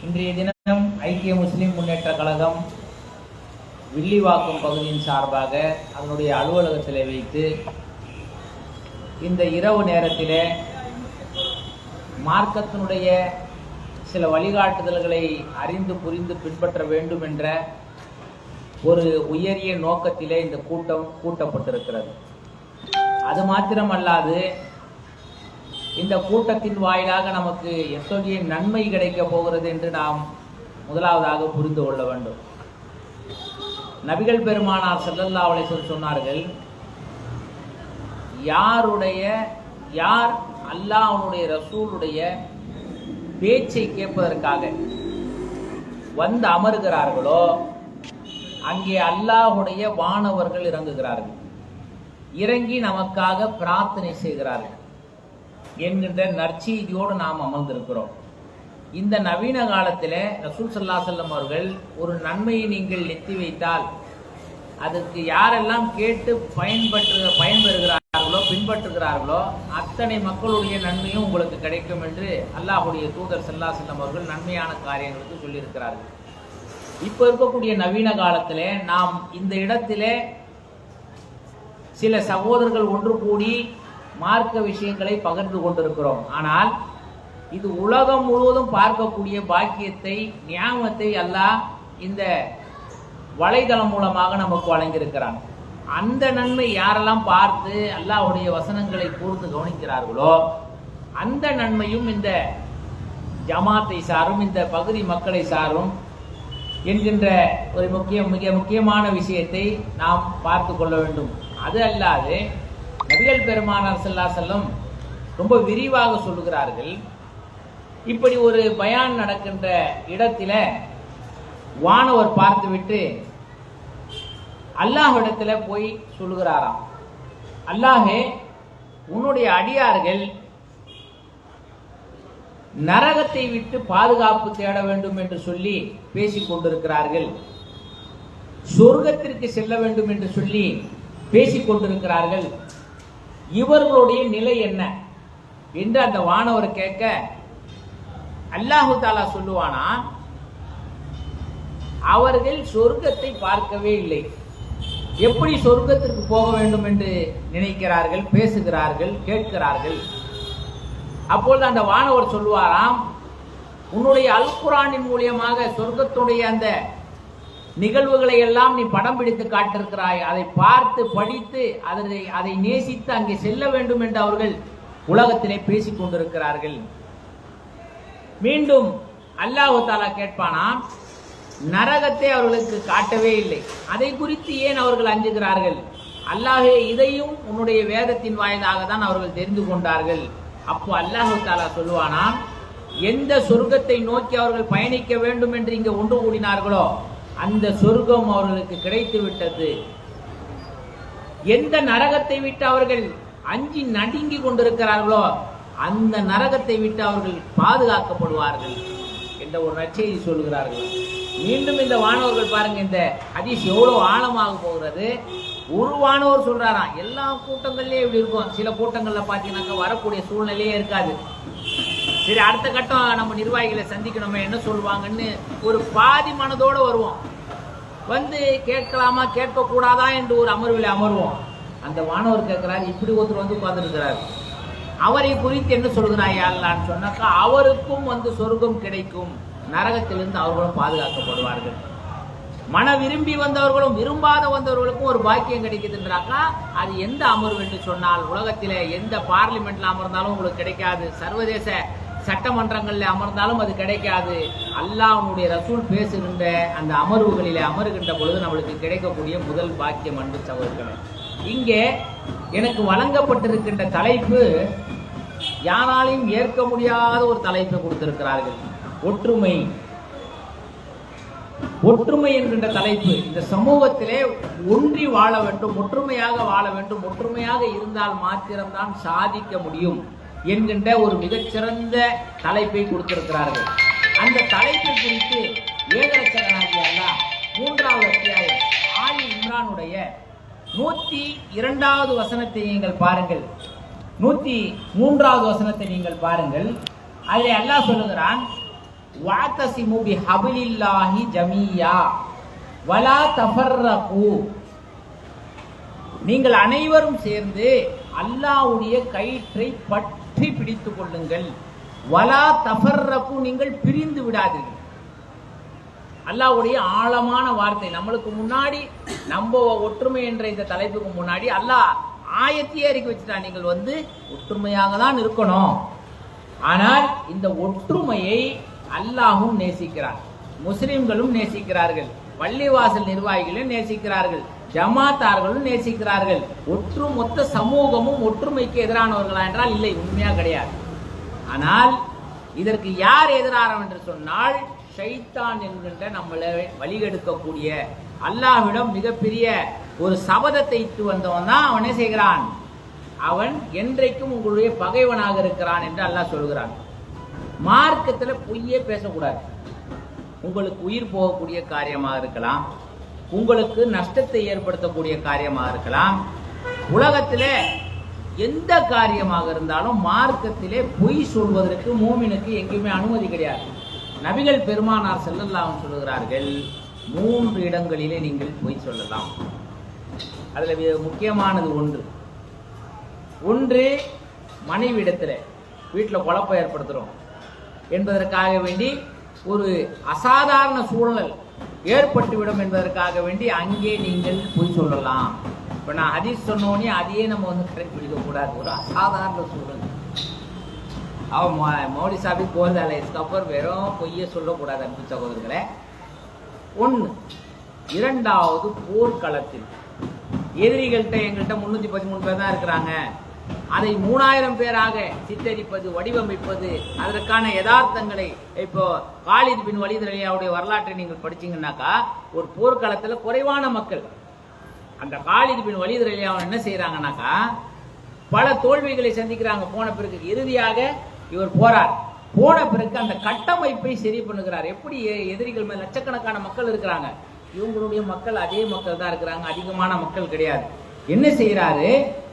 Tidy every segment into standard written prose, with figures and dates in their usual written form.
இன்றைய தினம் ஐக்கிய முஸ்லிம் முன்னேற்ற கழகம் வில்லிவாக்கம் பகுதியின் சார்பாக அதனுடைய அலுவலகத்தில் வைத்து இந்த இரவு நேரத்தில் மார்க்கத்தினுடைய சில வழிகாட்டுதல்களை அறிந்து புரிந்து பின்பற்ற வேண்டும் என்ற ஒரு உயரிய நோக்கத்திலே இந்த கூட்டம் கூட்டப்பட்டிருக்கிறது. அது மாத்திரமல்லாது இந்த கூட்டத்தின் வாயிலாக நமக்கு எத்தகைய நன்மை கிடைக்கப் போகிறது என்று நாம் முதலாவதாக புரிந்து கொள்ள வேண்டும். நபிகள் பெருமானார் ஸல்லல்லாஹு அலைஹி வஸல்லம் சொன்னார்கள், யார் அல்லாஹ்வுடைய ரசூலுடைய பேச்சை கேட்பதற்காக வந்து அமர்கிறார்களோ அங்கே அல்லாஹ்வுடைய வானவர்கள் இறங்குகிறார்கள், இறங்கி நமக்காக பிரார்த்தனை செய்கிறார்கள் என்கின்ற நற்செய்தியோடு நாம் அமர்ந்திருக்கிறோம். இந்த நவீன காலத்தில் ரசூல் ஸல்லல்லாஹு அலைஹி வஸல்லம் அவர்கள் ஒரு நன்மையை நீங்கள் எத்தி வைத்தால் அதற்கு யாரெல்லாம் கேட்டு பயன்பெறுகிறார்களோ பின்பற்றுகிறார்களோ அத்தனை மக்களுடைய நன்மையும் உங்களுக்கு கிடைக்கும் என்று அல்லாஹ்வுடைய தூதர் ஸல்லல்லாஹு அலைஹி வஸல்லம் அவர்கள் நன்மையான காரியங்களுக்கு சொல்லியிருக்கிறார்கள். இப்போ இருக்கக்கூடிய நவீன காலத்தில் நாம் இந்த இடத்திலே சில சகோதரர்கள் ஒன்று கூடி மார்க்க விஷயங்களை பகிர்ந்து கொண்டிருக்கிறோம். ஆனால் இது உலகம் முழுவதும் பார்க்கக்கூடிய பாக்கியத்தை நியாமத்தை அல்லாஹ் இந்த வலைதளம் மூலமாக நமக்கு வழங்கியிருக்கிறான். அந்த நன்மை யாரெல்லாம் பார்த்து அல்லாஹ்வுடைய வசனங்களை கூர்ந்து கவனிக்கிறார்களோ அந்த நன்மையும் இந்த ஜமாத்தை சாரும் இந்த பகுதி மக்களை சாரும் என்கின்ற ஒரு மிக முக்கியமான விஷயத்தை நாம் பார்த்து கொள்ள வேண்டும். அது அல்லாது நபிகள் பெருமானார் ஸல்லல்லாஹு அலைஹி வஸல்லம் ரொம்ப விரிவாக சொல்லுகிறார்கள். இப்படி ஒரு பயான் நடக்கின்ற இடத்துல வானவர் பார்த்துவிட்டு அல்லாஹ்விடத்துல போய் சொல்லுகிறாராம், அல்லாஹே, உன்னுடைய அடியார்கள் நரகத்தை விட்டு பாதுகாப்பு தேட வேண்டும் என்று சொல்லி பேசிக் கொண்டிருக்கிறார்கள், சொர்க்கத்திற்கு செல்ல வேண்டும் என்று சொல்லி பேசிக் கொண்டிருக்கிறார்கள், இவர்களுடைய நிலை என்ன என்று அந்த வானவர் கேட்க அல்லாஹு தாலா சொல்லுவானா, அவர்கள் சொர்க்கத்தை பார்க்கவே இல்லை, எப்படி சொர்க்கத்திற்கு போக வேண்டும் என்று நினைக்கிறார்கள், பேசுகிறார்கள், கேட்கிறார்கள். அப்பொழுது அந்த வானவர் சொல்லுவாராம், உன்னுடைய அல் குர்ஆனின் மூலியமாக சொர்க்கத்துடைய அந்த நிகழ்வுகளை எல்லாம் நீ படம் பிடித்து காட்டிருக்கிறாய், அதை பார்த்து படித்து அதை நேசித்து அங்கே செல்ல வேண்டும் என்று அவர்கள் உலகத்திலே பேசிக் கொண்டிருக்கிறார்கள். மீண்டும் அல்லாஹ் தஆலா கேட்பானா, நரகத்தை அவர்களுக்கு காட்டவே இல்லை, அதை குறித்து ஏன் அவர்கள் அஞ்சுகிறார்கள்? அல்லாஹே, இதையும் உன்னுடைய வேதத்தின் வாயிலாக தான் அவர்கள் தெரிந்து கொண்டார்கள். அப்போ அல்லாஹ் தஆலா சொல்லுவானா, எந்த சொர்க்கத்தை நோக்கி அவர்கள் பயணிக்க வேண்டும் என்று இங்கே ஒன்று கூடினார்களோ அந்த சொர்க்கம் அவர்களுக்கு கிடைத்து விட்டது. எந்த நரகத்தை விட்டு அவர்கள் அஞ்சி நடுங்கி கொண்டிருக்கிறார்களோ அந்த நரகத்தை விட்டு அவர்கள் பாதுகாக்கப்படுவார்கள் என்ற ஒரு நற்செய்தி சொல்கிறார்கள். மீண்டும் இந்த வானவர்கள் பாருங்க, இந்த ஹதீஸ் எவ்வளவு ஆழமாக போகிறது. ஒரு வானவர் சொல்றாராம், எல்லா கூட்டங்கள்லயும் இப்படி இருக்கும், சில கூட்டங்கள்ல பாத்தீங்கன்னாக்கா வரக்கூடிய சூழ்நிலையே இருக்காது. சரி, அடுத்த கட்டம் நம்ம நிர்வாகிகளை சந்திக்கணுமே, என்ன சொல்லுவாங்கன்னு ஒரு பாதி மனதோடு வருவோம், வந்து கேட்கலாமா கேட்கக்கூடாதா என்று ஒரு அமர்வில் அமர்வோம். அந்த வானவர் கேட்கிறார், இப்படி ஒருத்தர் வந்து உட்கார்ந்துருக்கிறார், அவரை குறித்து என்ன சொல்கிறாயா அல்லான்னு சொன்னாக்கா அவருக்கும் வந்து சொர்க்கம் கிடைக்கும், நரகத்திலிருந்து அவர்களும் பாதுகாக்கப்படுவார்கள். மன விரும்பி வந்தவர்களும் விரும்பாத வந்தவர்களுக்கும் ஒரு பாக்கியம் கிடைக்குதுன்றாக்கா அது எந்த அமர்வு என்று சொன்னால் உலகத்திலே எந்த பார்லிமெண்ட்ல அமர்ந்தாலும் உங்களுக்கு கிடைக்காது, சர்வதேச சட்டமன்றங்களில் அமர்ந்தாலும் அது கிடைக்காது. அல்லாஹ்வுடைய ரசூல் பேசுகின்ற அந்த அமர்வுகளிலே அமருகின்ற பொழுது நம்மளுக்கு கிடைக்கக்கூடிய முதல் பாக்கியம் அன்பு சகோதரர்களே. இங்கே எனக்கு வழங்கப்பட்டிருக்கின்ற தலைப்பு யாராலையும் ஏற்க முடியாத ஒரு தலைப்பை கொடுத்திருக்கிறார்கள், ஒற்றுமை. ஒற்றுமை என்கின்ற தலைப்பு. இந்த சமூகத்திலே ஒன்றி வாழ வேண்டும், ஒற்றுமையாக வாழ வேண்டும், ஒற்றுமையாக இருந்தால் மாத்திரம்தான் சாதிக்க முடியும் என்கின்ற ஒரு மிகச்சிறந்த தலைப்பை கொடுத்திருக்கிறார்கள். அந்த தலைப்பை குறித்து ஏகரட்சகனாகிய அல்லாஹ் 3வது அத்தியாயம் ஆலி இம்ரானுடைய 102வது வசனத்தை நீங்கள் பாருங்கள். 103வது வசனத்தை நீங்கள் பாருங்கள். அதிலே அல்லாஹ் சொல்லுகிறான், வஅதஸிமு பிஹப்லில்லாஹி ஜமீஆ வலா தஃபர்ரகு. நீங்கள் அனைவரும் சேர்ந்து அல்லாஹ்வுடைய கயிற்றை பற்றி பிடித்துக் கொள்ளுங்கள். வலா தஃபர்ரகு, நீங்கள் பிரிந்து விடாதீர்கள். அல்லாஹ்வுடைய ஆழமான வார்த்தை. நம்மளுக்கு முன்னாடி நம்ம ஒற்றுமை என்ற இந்த தலைப்புக்கு முன்னாடி அல்லாஹ் ஆயத்தையே இறக்கி வச்சுட்டான். நீங்கள் ஒற்றுமையாக தான் இருக்கணும். ஆனால் இந்த ஒற்றுமையை அல்லாஹும் நேசிக்கிறார், முஸ்லிம்களும் நேசிக்கிறார்கள், பள்ளிவாசல் நிர்வாகிகளும் நேசிக்கிறார்கள், ஜமாத்தார்களும் நேசிக்கிறார்கள். ஒட்டுமொத்த சமூகமும் ஒற்றுமைக்கு எதிரானவர்களா என்றால் இல்லை, உண்மையா கிடையாது. ஆனால் இதற்கு யார் எதிரானவன் என்று சொன்னால் ஷைத்தான் என்கின்ற நம்மளை வழிகெடுக்கக்கூடிய, அல்லாஹ்விடம் மிகப்பெரிய ஒரு சபதத்தை இட்டு வந்தவன் தான் அவனே செய்கிறான். அவன் என்றைக்கும் உங்களுடைய பகைவனாக இருக்கிறான் என்று அல்லாஹ் சொல்கிறான். மார்க்கத்தில் பொய்யே பேசக்கூடாது. உங்களுக்கு உயிர் போகக்கூடிய காரியமாக இருக்கலாம், உங்களுக்கு நஷ்டத்தை ஏற்படுத்தக்கூடிய காரியமாக இருக்கலாம். உலகத்திலே எந்த காரியமாக இருந்தாலும் மார்க்கத்திலே பொய் சொல்வதற்கு மூமினுக்கு எங்கேயுமே அனுமதி கிடையாது. நபிகள் பெருமானார் ஸல்லல்லாஹு அலைஹி சொல்லுகிறார்கள், 3 இடங்களிலே நீங்கள் பொய் சொல்லலாம். அதுல முக்கியமானது ஒன்று மனைவி இடத்துல வீட்டில் குழப்பம் ஏற்படுத்துறோம் என்பதற்காக வேண்டி, ஒரு அசாதாரண சூழல் ஏற்பட்டுவிடும் என்பதற்காக வேண்டி அங்கே நீங்கள் பொய் சொல்லலாம். இப்போ நான் ஹதீஸ் சொன்னோடனே அதையே நம்ம கடைபிடிக்க கூடாது. ஒரு அசாதாரண சூழல், அவன் மௌலி சாபி போகிறதால இதுக்கப்புறம் வெறும் பொய்யே சொல்லக்கூடாது. அன்பு சகோதரர்களே, 1. 2வது, போர்க்களத்தில் எதிரிகள்கிட்ட எங்கள்கிட்ட 313 பேர் தான் இருக்கிறாங்க, அதை 3000 பேராக சித்தரிப்பது, வடிவமைப்பது, அதற்கான யதார்த்தங்களை இப்போ காலித் பின் வலீத் ரலியல்லாஹுடைய வரலாற்றை நீங்கள் படிச்சீங்கன்னாக்கா, ஒரு போர்க்களத்தில் குறைவான மக்கள், அந்த காலித் பின் வலீத் ரலியல்லாஹு என்ன செய்யறாங்கன்னாக்கா, பல தோல்விகளை சந்திக்கிறாங்க. போன பிறகு இறுதியாக இவர் போறார். போன பிறகு அந்த கட்டமைப்பை சரி பண்ணுகிறார். எப்படி எதிரிகள் மேல் லட்சக்கணக்கான மக்கள் இருக்கிறாங்க, இவங்களுடைய மக்கள் அதே மக்கள் தான் இருக்கிறாங்க, அதிகமான மக்கள் கிடையாது. என்ன செய்யறாரு,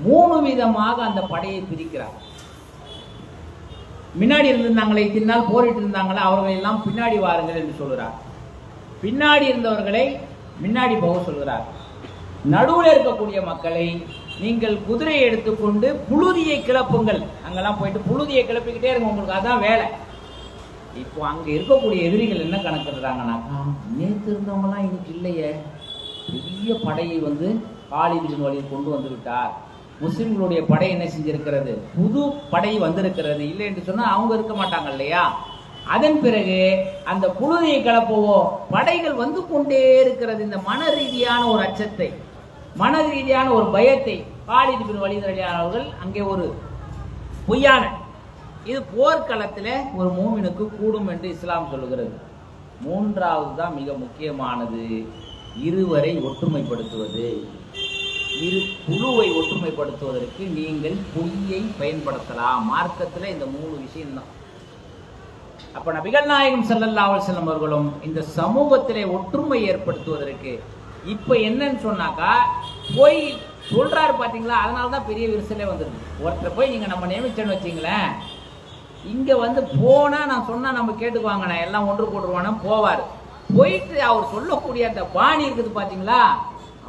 3 விதமாக அந்த படையை பிரிக்கிறார். முன்னாடி இருந்திருந்தாங்களே, இத்தனை போரிட்டு இருந்தாங்களே, அவர்களை எல்லாம் பின்னாடி வாருங்கள் என்று சொல்கிறார். பின்னாடி இருந்தவர்களை முன்னாடி போக சொல்கிறார். நடுவில் இருக்கக்கூடிய மக்களை நீங்கள் குதிரையை எடுத்துக்கொண்டு புழுதியை கிளப்புங்கள், அங்கெல்லாம் போயிட்டு புழுதியை கிளப்பிக்கிட்டே இருங்க, உங்களுக்கு அதான் வேலை. இப்போ அங்க இருக்கக்கூடிய எதிரிகள் என்ன கணக்கிடுறாங்கன்னாக்கா, நேற்று இருந்தவங்கலாம் இன்னைக்கு இல்லையே, பெரிய படையை காலித் பின் வலீத் கொண்டு வந்து விட்டார். முஸ்லிம்களுடைய படை என்ன செஞ்சிருக்கிறது, புது படை வந்திருக்கிறது. இல்லை என்று சொன்னா அவங்க இருக்க மாட்டாங்க இல்லையா. அதன் பிறகு அந்த புழுதியை கிளப்பவோ படைகள் வந்து கொண்டே இருக்கிறது. இந்த மன ரீதியான ஒரு அச்சத்தை, மன ரீதியான ஒரு பயத்தை காலித் பின் வலீத் ரலியல்லாஹு அவர்கள் அங்கே ஒரு பொய்யான, இது போர்க்களத்தில் ஒரு மூமினுக்கு கூடும் என்று இஸ்லாம் சொல்லுகிறது. 3வது தான் மிக முக்கியமானது, இருவரை ஒற்றுமைப்படுத்துவது. இரு குழுவை ஒற்றுமைப்படுத்துவதற்கு நீங்கள் பொய்யை பயன்படுத்தலாம். மார்க்கத்தில் இந்த 3 விஷயம்தான். அப்ப நபிகள் நாயகம் ஸல்லல்லாஹு அலைஹி வஸல்லம் அவர்களும் இந்த சமூகத்திலே ஒற்றுமை ஏற்படுத்துவதற்கு இப்ப என்னன்னு சொன்னாக்கா, போய் சொல்றாரு பாத்தீங்களா, அதனாலதான் பெரிய விரிசலே வந்துருக்கு. ஒருத்தர் போய் நீங்க நம்ம நியமிச்சோன்னு வச்சீங்களேன், இங்க போனா நான் சொன்னா நம்ம கேட்டுக்குவாங்கண்ணே, எல்லாம் ஒன்று போட்டுருவானா போவார். போயிட்டு அவர் சொல்லக்கூடிய அந்த பாணி இருக்குது பாத்தீங்களா,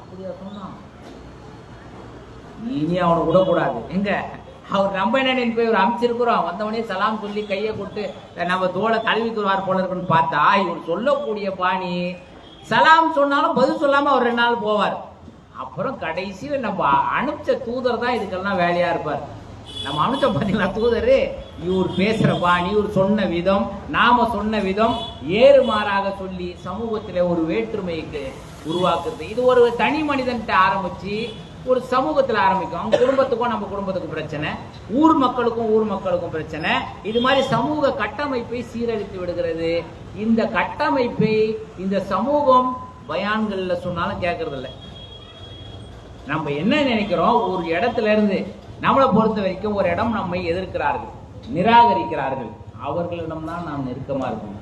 அப்படியா சொன்னா இனி அவனை விடக்கூடாது. எங்க அவர் நம்ம என்ன போய் ஒரு அமைச்சிருக்கிறோம், வந்தவனே சலாம் சொல்லி கையை கொட்டு நம்ம தோலை தழுவிக்குவார் போல இருக்குன்னு பார்த்தா, இவர் சொல்லக்கூடிய பாணி சலாம் சொன்னாலும் பதில் சொல்லாம அவர் 2 நாள் போவார். அப்புறம் கடைசியில் நம்ம அனுப்பிச்ச தூதர் தான் இதுக்கெல்லாம் வேலையா இருப்பார். நம்ம அனுப்பிச்ச பார்த்தீங்களா தூதர், இவர் பேசுற பாணி, இவர் சொன்ன விதம், நாம சொன்ன விதம் ஏறுமாறாக சொல்லி சமூகத்தில் ஒரு வேற்றுமைக்கு உருவாக்குறது. இது ஒரு தனி மனிதன்கிட்ட ஆரம்பிச்சு ஒரு சமூகத்தில் ஆரம்பிக்கும். அவங்க குடும்பத்துக்கும் நம்ம குடும்பத்துக்கும் பிரச்சனை, ஊர் மக்களுக்கும் பிரச்சனை. இது மாதிரி சமூக கட்டமைப்பை சீரழித்து விடுகிறது. இந்த கட்டமைப்பை இந்த சமூகம் பயான்கள்ல சொன்னாலும் கேட்கறது இல்லை. நம்ம என்ன நினைக்கிறோம், ஒரு இடத்துல இருந்து நம்மளை பொறுத்த வரைக்கும் ஒரு இடம் நம்மை எதிர்க்கிறார்கள், நிராகரிக்கிறார்கள், அவர்களிடம் தான் நாம் நெருக்கமா இருக்கணும்.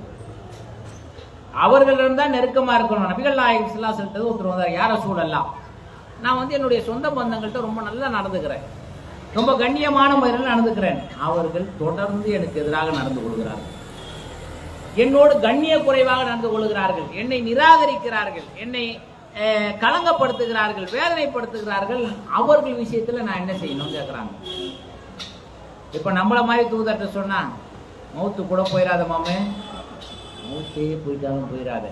அவர்களிடம் தான் நெருக்கமா இருக்கணும். நபிகள் நாயகம் ஸல்லல்லாஹு அலைஹி வஸல்லம் ஒருத்தர் வந்தார், யார சூழல்லாம், நான் என்னுடைய சொந்த பந்தங்கள்கிட்ட ரொம்ப நல்லா நடந்துக்கிறேன், ரொம்ப கண்ணியமான முறையில் நடந்துக்கிறேன், அவர்கள் தொடர்ந்து எனக்கு எதிராக நடந்து கொள்கிறார்கள். என்னோடு கண்ணிய குறைவாக நடந்து கொள்கிறார்கள், என்னை நிராகரிக்கிறார்கள், என்னை களங்கப்படுத்துகிறார்கள், வேதனைப்படுத்துகிறார்கள், அவர்கள் விஷயத்துல நான் என்ன செய்யணும் கேட்கிறாங்க. இப்ப நம்மள மாதிரி தூதர்கிட்ட சொன்னா மௌத்து கூட போயிடாத மாமே, மௌத்தே போயிட்டாலும் போயிடாத,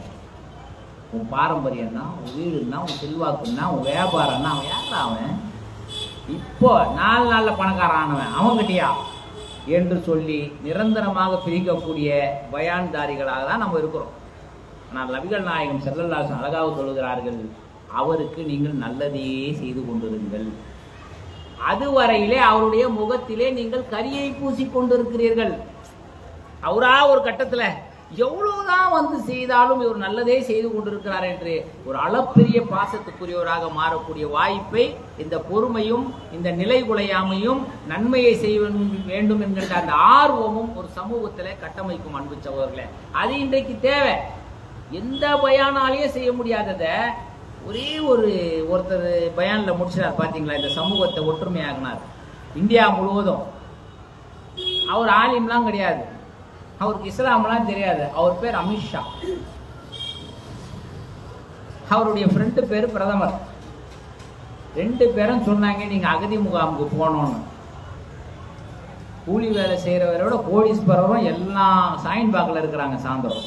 உன் பாரம்பரியம்னா, உன் வீடுன்னா, உன் செல்வாக்குன்னா, உன் வியாபாரம்னா, அவன் யாரா அவன் இப்போ 4 நாள்ல பணக்காரன் ஆனவன் அவன்கிட்டயா என்று சொல்லி நிரந்தரமாக பிரிக்கக்கூடிய பயான்தாரிகளாக தான் நம்ம இருக்கிறோம். ஆனால் நபிகள் நாயகம் ஸல்லல்லாஹு அலைஹி வஸல்லம் அழகாக சொல்கிறார்கள், அவருக்கு நீங்கள் நல்லதையே செய்து கொண்டிருங்கள், அதுவரையிலே அவருடைய முகத்திலே நீங்கள் கரியை பூசி கொண்டிருக்கிறீர்கள். அவரா ஒரு கட்டத்துல எவ்வளவுதான் வந்து செய்தாலும் இவர் நல்லதே செய்து கொண்டிருக்கிறார் என்று ஒரு அளப்பெரிய பாசத்துக்குரியவராக மாறக்கூடிய வாய்ப்பை இந்த பொறுமையும் இந்த நிலை குலையாமையும் நன்மையை செய்ய வேண்டும் என்கின்ற அந்த ஆர்வமும் ஒரு சமூகத்திலே கட்டமைக்கும். அன்பு சகோதரர்களே, அது இன்றைக்கு தேவை. எந்த பயானாலேயே செய்ய முடியாதத ஒரே ஒருத்தர் பயான்ல முடிச்சார் பாத்தீங்களா, இந்த சமூகத்தை ஒற்றுமையாகினார் இந்தியா முழுவதும். அவர் ஆலிம்லாம் கிடையாது, அவருக்கு இஸ்லாம்லாம் தெரியாது, அவர் பேர் அமித்ஷா, அவருடைய ஃப்ரெண்டு பேர் பிரதமர். 2 பேரும் சொன்னாங்க நீங்க அகதி முகாமுக்கு போனோம்னு. கூலி வேலை செய்யறவரோட கோடீஸ்வரரும் எல்லாம் சாயின்பாக்கில் இருக்கிறாங்க சாயந்தரம்.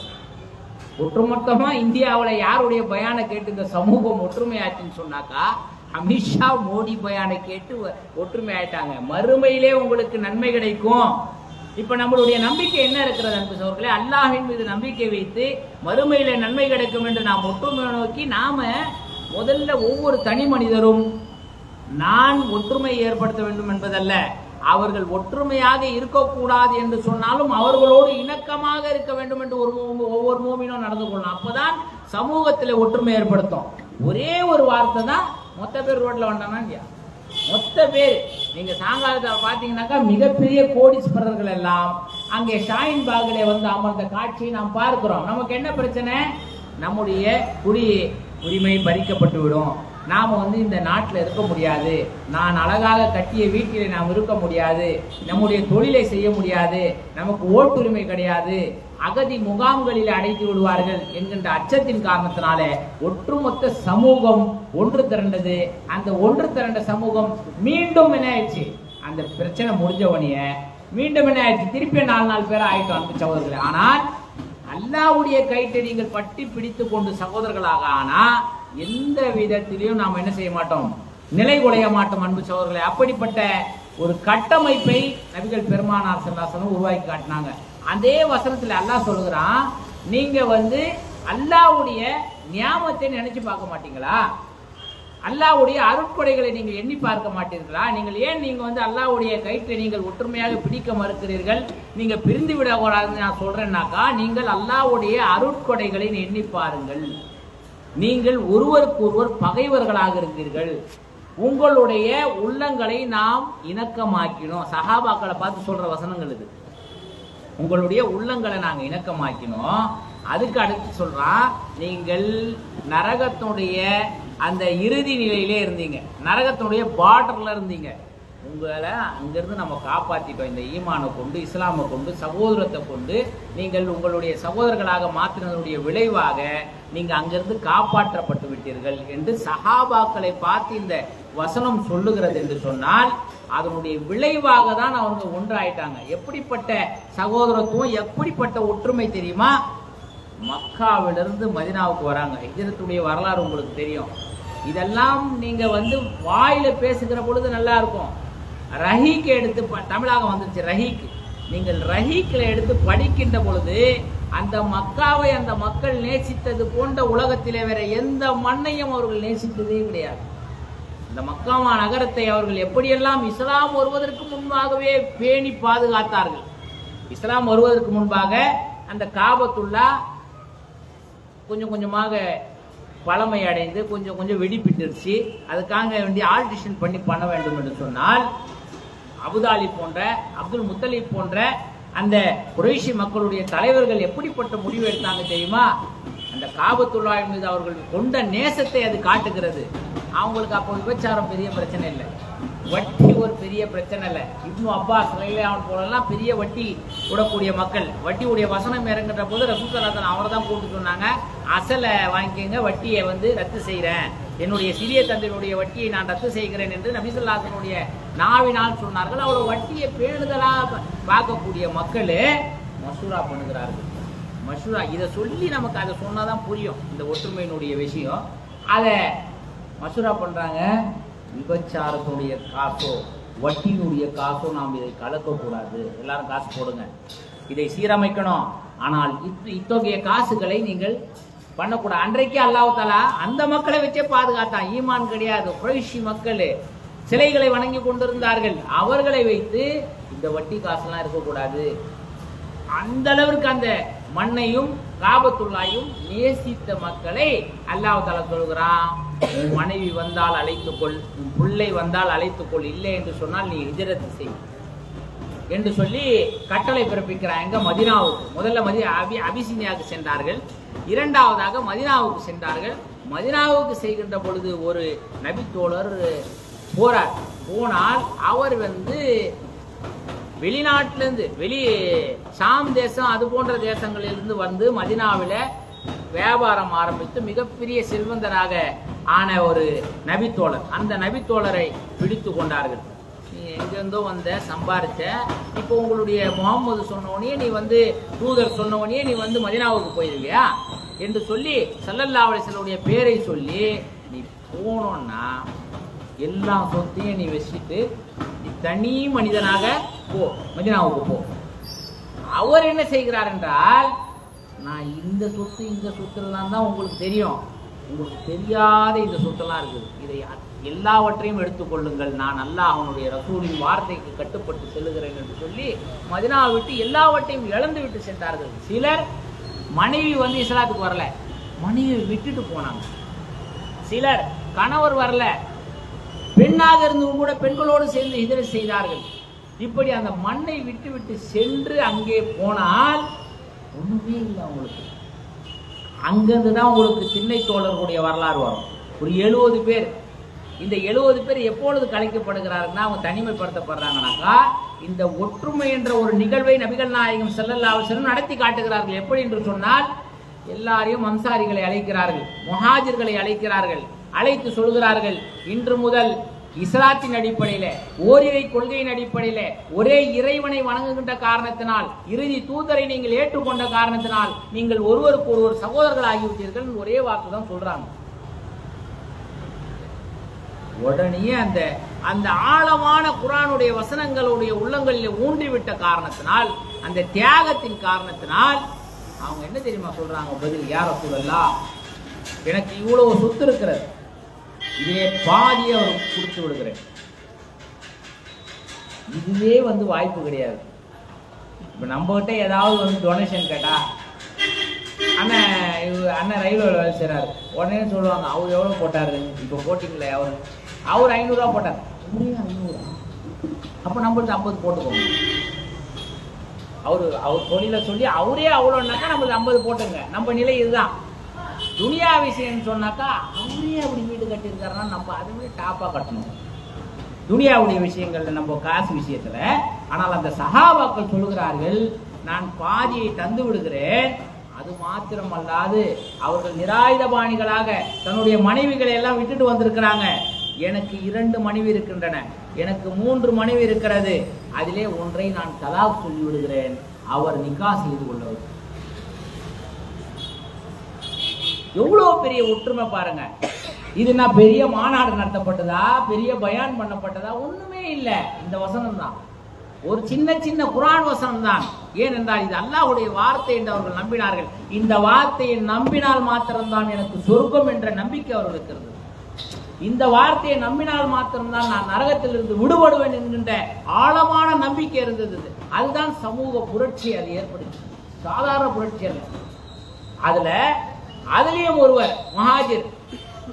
ஒட்டுமொத்தமா இந்தியாவில் யாருடைய பயானை கேட்டு இந்த சமூகம் ஒற்றுமையாச்சுன்னு சொன்னாக்கா அமித்ஷா மோடி பயானை கேட்டு ஒற்றுமை ஆயிட்டாங்க. மறுமையிலே உங்களுக்கு நன்மை கிடைக்கும். இப்ப நம்மளுடைய நம்பிக்கை என்ன இருக்கிறது அன்பு சகோதரர்களே, அல்லாஹ்வின் மீது நம்பிக்கை வைத்து மறுமையில நன்மை கிடைக்கும் என்று நாம் ஒற்றுமை நோக்கி நாம முதல்ல ஒவ்வொரு தனி மனிதரும் நான் ஒற்றுமை ஏற்படுத்த வேண்டும் என்பதல்ல, அவர்கள் ஒற்றுமையாக இருக்கக்கூடாது என்று சொன்னாலும் அவர்களோடு இணக்கமாக இருக்க வேண்டும் என்று ஒவ்வொரு மூமினும் நடந்து கொள்ளணும். அப்பதான் சமூகத்தில் ஒற்றுமை ஏற்படுத்தும். ஒரே ஒரு வார்த்தை தான் மொத்த பேர் ரோட்ல வந்தானா, மொத்த பேர் நீங்க சாயங்காலத்தை பாத்தீங்கன்னாக்கா மிகப்பெரிய கோடீஸ்வரர்கள் எல்லாம் அங்கே ஷாயின் பாகிலே வந்து அமர்ந்த காட்சியை நாம் பார்க்கிறோம். நமக்கு என்ன பிரச்சனை, நம்முடைய உரிமை பறிக்கப்பட்டு விடும், நாம இந்த நாட்டில் இருக்க முடியாது, நான் அழகாக கட்டிய வீட்டிலே நாம் இருக்க முடியாது, நம்முடைய தொழிலை செய்ய முடியாது, நமக்கு ஓட்டுரிமை கிடையாது, அகதி முகாம்களில் அடைத்து விடுவார்கள் என்கின்ற அச்சத்தின் காரணத்தினாலே ஒட்டுமொத்த சமூகம் ஒன்று திரண்டது. அந்த ஒன்று திரண்ட சமூகம் மீண்டும் என்ன ஆயிடுச்சு, அந்த பிரச்சனை முடிஞ்சவனைய மீண்டும் என்ன ஆயிடுச்சு, திருப்பி 4 பேர் ஆயிட்டோம் அன்பு சகோதரர்களே. ஆனால் அல்லாஹ்வுடைய கயிற்றை நீங்கள் பட்டி பிடித்து கொண்டு சகோதரர்களாக ஆனா எந்த விதத்திலையும் நாம் என்ன செய்ய மாட்டோம், நிலை குலைய மாட்டோம் அன்பு சகோதரர்களே. அப்படிப்பட்ட ஒரு கட்டமைப்பை நபிகள் பெருமானார் ஸல்லல்லாஹு அலைஹி வஸல்லம் உருவாக்கி காட்டினாங்க. அதே வசனத்துல அல்லாஹ் சொல்லுகிறான், நீங்க அல்லாஹ்வுடைய நியாமத்தை நினைச்சு பார்க்க மாட்டீங்களா, அல்லாஹ்வுடைய அருட்கொடைகளை நீங்கள் எண்ணி பார்க்க மாட்டீர்களா, நீங்கள் ஏன் அல்லாஹ்வுடைய கயிற்றை நீங்கள் ஒற்றுமையாக பிடிக்க மறுக்கிறீர்கள், நீங்க பிரிந்து விடக்கூடாதுன்னு நான் சொல்றேன்னாக்கா, நீங்கள் அல்லாஹ்வுடைய அருட்கொடைகளை எண்ணி பாருங்கள். நீங்கள் ஒருவருக்கு ஒருவர் பகைவர்களாக இருந்தீர்கள், உங்களுடைய உள்ளங்களை நாம் இணக்கமாக்கினோம். சஹாபாக்களை பார்த்து சொல்ற வசனங்கள் இது. உங்களுடைய உள்ளங்களை நாங்க இணக்கமாக்கினோம். அதுக்கு அடுத்து சொல்றான், நீங்கள் நரகத்துடைய அந்த இறுதி நிலையிலே இருந்தீங்க, நரகத்துடைய பார்டர்ல இருந்தீங்க, உங்களை அங்கிருந்து நம்ம காப்பாற்றிட்டோம். இந்த ஈமானை கொண்டு, இஸ்லாமை கொண்டு, சகோதரத்தை கொண்டு நீங்கள் உங்களுடைய சகோதரர்களாக மாற்றினதுடைய விளைவாக நீங்க அங்கிருந்து காப்பாற்றப்பட்டு விட்டீர்கள் என்று சஹாபாக்களை பார்த்து இந்த வசனம் சொல்லுகிறது என்று சொன்னால், அதனுடைய விளைவாக தான் அவங்க ஒன்றாயிட்டாங்க. எப்படிப்பட்ட சகோதரத்துவம், எப்படிப்பட்ட ஒற்றுமை தெரியுமா, மக்காவிலிருந்து மதினாவுக்கு வராங்க. ஹிஜ்ரத்துடைய வரலாறு உங்களுக்கு தெரியும். இதெல்லாம் நீங்க வாயில பேசுகிற பொழுது நல்லா இருக்கும். ரஹீக் எடுத்து தமிழாக வந்துருச்சு, ரஹீக். நீங்கள் ரஹீக்கில் எடுத்து படிக்கின்ற பொழுது அந்த மக்காவை அந்த மக்கள் நேசித்தது போன்ற உலகத்திலே வேற எந்த மண்ணையும் அவர்கள் நேசித்ததே கிடையாது. இந்த மக்காமா நகரத்தை அவர்கள் எப்படியெல்லாம் இஸ்லாம் வருவதற்கு முன்பாகவே பேணி பாதுகாத்தார்கள். இஸ்லாம் வருவதற்கு முன்பாக அந்த காபத்துல்லா கொஞ்சம் கொஞ்சமாக பழமை அடைந்து கொஞ்சம் கொஞ்சம் வெடிப்பிட்டுருச்சு. அதுக்காக வேண்டிய ஆல்ட்ரேஷன் பண்ண வேண்டும் என்று சொன்னால், அபுதாலி போன்ற, அப்துல் முத்தலிப் போன்ற அந்த குறைஷி மக்களுடைய தலைவர்கள் எப்படிப்பட்ட முடிவு எடுத்தாங்க தெரியுமா, அந்த காபத்துல்லாஹ் மீது அவர்கள் கொண்ட நேசத்தை அது காட்டுகிறது. அவங்களுக்கு அப்போ விபச்சாரம் பெரிய பிரச்சனை இல்லை. வட்டி ஒரு பெரிய பிரச்சனை இல்லை. இப்னு அப்பாஸ் அவன் போலலாம் பெரிய வட்டி விடக்கூடிய மக்கள். வட்டியுடைய வசனம் இறங்குற போது ரசூல் ஸல்லல்லாஹு அவரை தான் கூப்பிட்டு சொன்னாங்க, அசலை வாங்கிக்கங்க, வட்டியை ரத்து செய்கிறேன், என்னுடைய சிறிய தந்தையினுடைய வட்டியை நான் ரத்து செய்கிறேன் என்று நபி ஸல்லல்லாஹு அலைஹி வஸல்லம் நாவினால் சொன்னார்கள். அவ்வளோ வட்டியை பேணுதலாக பார்க்கக்கூடிய மக்கள் மசூரா பண்ணுகிறார்கள். மசூரா இதை சொல்லி நமக்கு அதை சொன்னாதான் புரியும் இந்த ஒற்றுமையினுடைய விஷயம். அதை மசூரா பண்றாங்க. விபச்சாரத்துடைய காசோ வட்டியினுடைய காசோ நாம் இதை கலக்கக்கூடாது, எல்லாரும் காசு போடுங்க, இதை சீரமைக்கணும், ஆனால் இத்தகைய காசுகளை நீங்கள் பண்ணக்கூடாது. அன்றைக்கு அல்லாஹ் தஆலா அந்த மக்களை வச்சே பாதுகாத்தான். ஈமான் கிடையாது, குறைஷி மக்கள் சிலைகளை வணங்கி கொண்டிருந்தார்கள். அவர்களை வைத்து இந்த வட்டி காசுலாம் இருக்கக்கூடாது. அந்த அளவிற்கு அந்த மண்ணையும் காபத்துல்லாயும் நேசித்த மக்களை அல்லாஹ் தஆலா சொல்கிறான், உன் மனைவி வந்தால் அழைத்துக்கொள், உன் பிள்ளை வந்தால் அழைத்துக்கொள், இல்லை என்று சொன்னால் நீ ஹிஜ்ரத் செய் என்று சொல்லி கட்டளை பிறப்பிக்கிறாங்க. மதீனாவுக்கு முதல்ல அபிசீனியாவுக்கு சென்றார்கள், இரண்டாவதாக மதீனாவுக்கு சென்றார்கள். மதீனாவுக்கு செய்கின்ற பொழுது ஒரு நபி தோழர் போறார். போனால் அவர் வெளிநாட்டிலிருந்து ஷாம் தேசம் அது போன்ற தேசங்களிலிருந்து மதீனாவில் வியாபாரம் ஆரம்பித்து மிகப்பெரிய செல்வந்தராக ஆன ஒரு நபித்தோழர். அந்த நபித்தோழரை பிடித்து கொண்டார்கள். நீ எங்கெந்தோ சம்பாரிச்ச, இப்போ உங்களுடைய முகம்மது சொன்னவனே நீ தூதர் சொன்னவனே நீ மதீனாவுக்கு போயிருவியா என்று சொல்லி ஸல்லல்லாஹு அலைஹி வஸல்லம் பேரை சொல்லி நீ போனோன்னா எல்லா சொத்தையும் நீ வச்சுட்டு நீ தனி மனிதனாக போ, மதீனாவுக்கு போ. அவர் என்ன செய்கிறார் என்றால், நான் இந்த சொத்துலாம் தான் உங்களுக்கு தெரியும், உங்களுக்கு தெரியாத இந்த சொத்தெல்லாம் இருக்குது, இதை எல்லாவற்றையும் எடுத்துக்கொள்ளுங்கள், நான் அல்லாஹ் அவனுடைய ரசூலின் வார்த்தைக்கு கட்டுப்பட்டு செல்லுகிறேன் என்று சொல்லி மதீனாவை விட்டு எல்லாவற்றையும் இழந்து விட்டு சென்றார்கள். சிலர் மனைவி இஸ்லாத்துக்கு வரல, மனைவியை விட்டுட்டு போனாங்க. சிலர் கணவர் வரல, பெண்ணாக இருந்தவங்க கூட பெண்களோடு சேர்ந்து ஹிஜ்ரத் செய்தார்கள். இப்படி அந்த மண்ணை விட்டு விட்டு சென்று அங்கே போனால் ஒண்ணுமே இல்லை அவங்களுக்கு. அங்கிருந்து தான் உங்களுக்கு திண்ணை தோழர்களுடைய வரலாறு வரும். ஒரு 70 பேர். இந்த 70 பேர் எப்பொழுது கலைக்கப்படுகிறார்கள்னா, அவங்க தனிமைப்படுத்தப்படுறாங்கனாக்கா இந்த ஒற்றுமை என்ற ஒரு நிகழ்வை நபிகள் நாயகம் ஸல்லல்லாஹு அலைஹி வஸல்லம் நடத்தி காட்டுகிறார்கள். எப்படி என்று சொன்னால், எல்லாரையும் அன்சாரிகளை அழைக்கிறார்கள், முஹாஜிர்களை அழைக்கிறார்கள், அழைத்து சொல்கிறார்கள், இன்று முதல் இஸ்லாத்தின் அடிப்படையில, ஓரிரை கொள்கையின் அடிப்படையில, ஒரே இறைவனை வணங்குகின்ற காரணத்தினால், இறுதி தூதரை நீங்கள் ஏற்றுக்கொண்ட காரணத்தினால் நீங்கள் ஒருவருக்கு ஒருவர் சகோதரர்கள் ஆகிவிட்டீர்கள், ஒரே வாக்கு தான் சொல்றாங்க. உடனே அந்த ஆழமான குர்ஆனுடைய வசனங்களுடைய உள்ளங்களில் ஊன்றிவிட்ட காரணத்தினால், அந்த தியாகத்தின் காரணத்தினால் அவங்க என்ன தெரியுமா சொல்றாங்க பதில், யா ரசூலல்லாஹ், எனக்கு இவ்வளவு சொத்து இருக்கிறது, இதே பாதியை அவர் கொடுத்து விடுகிறேன். இதுவே வாய்ப்பு கிடையாது. இப்ப நம்ம கிட்ட ஏதாவது டொனேஷன் கேட்டா, அண்ணன் ரயில்வே வேலை செய்யறாரு, உடனே சொல்லுவாங்க, அவர் எவ்வளவு போட்டாரு, இப்ப போட்டிங்களே அவர் 500 ரூபா போட்டார், 500, அப்ப நம்மளுக்கு 50 போட்டுக்கோங்க. அவர் தொழில சொல்லி அவரே அவ்வளோனாக்கா நம்மளுக்கு 50 போட்டுங்க. நம்ம நிலை இதுதான். துனியா விஷயம் சொன்னாக்கா அவரே அப்படி வீடு கட்டியிருக்காருன்னா நம்ம அதுவே டாப்பா கட்டணும் துனியாவுடைய விஷயங்கள்ல, நம்ம காசு விஷயத்துல. ஆனால் அந்த சஹாபாக்கள் சொல்லுகிறார்கள், நான் பாதியை தந்து விடுகிறேன். அது மாத்திரம் அல்லாது அவர்கள் நிராயுதபாணிகளாக தன்னுடைய மனைவிகளை எல்லாம் விட்டுட்டு வந்திருக்கிறாங்க. எனக்கு 2 மனைவி இருக்கின்றன, எனக்கு 3 மனைவி இருக்கிறது, அதிலே ஒன்றை நான் தலாக் சொல்லி விடுகிறேன், அவர் நிக்கா செய்து கொள்ளவர். எவ்வளவு பெரிய ஒற்றுமை பாருங்க. இதுனா பெரிய மாநாடு நடத்தப்பட்டதா, பெரிய பயான் பண்ணப்பட்டதா? ஒண்ணுமே இல்லை. இந்த வசனம் தான், ஒரு சின்ன குர்ஆன் வசனம் தான். ஏனென்றால் இது அல்லாஹ்வுடைய வார்த்தை என்று அவர்கள் நம்பினார்கள். இந்த வார்த்தையை நம்பினால் மாத்திரம்தான் எனக்கு சொர்க்கம் என்ற நம்பிக்கை அவர்களுக்கு இருந்தது. இந்த வார்த்தையை நம்பினால் மாத்திரம்தான் நான் நரகத்திலிருந்து விடுபடுவேன் என்கின்ற ஆழமான நம்பிக்கை இருந்தது. அதுதான் சமூக புரட்சி அது ஏற்படுத்தி, சாதாரண புரட்சி அல்ல. அதுலயும் ஒருவர் முஹாஜிர்